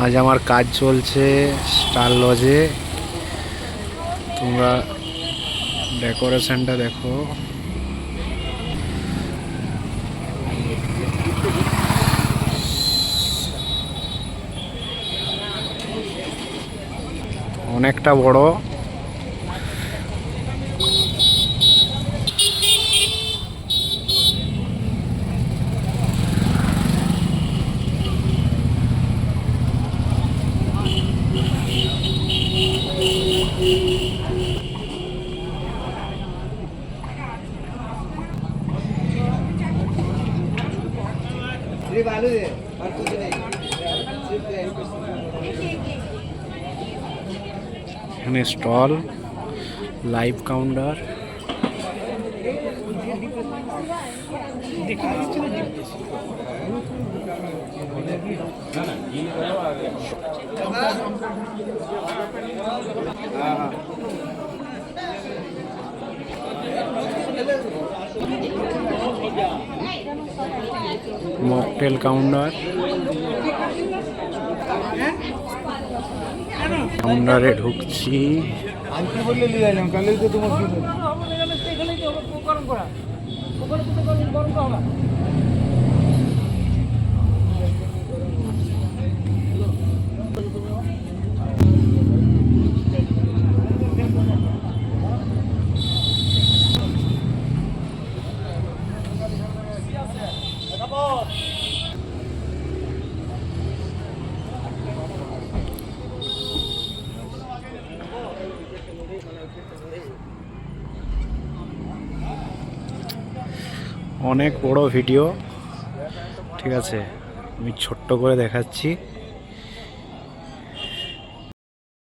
আজ আমার কাজ চলছে স্টার লজে। তোমরা ডেকোরেশনটা দেখো। অনেকটা বড়। এখানে stall, live counter. Mocktail counter. কাউন্টারে ঢুকছি। অনেক বড় ভিডিও, ঠিক আছে, আমি ছোট্ট করে দেখাচ্ছি।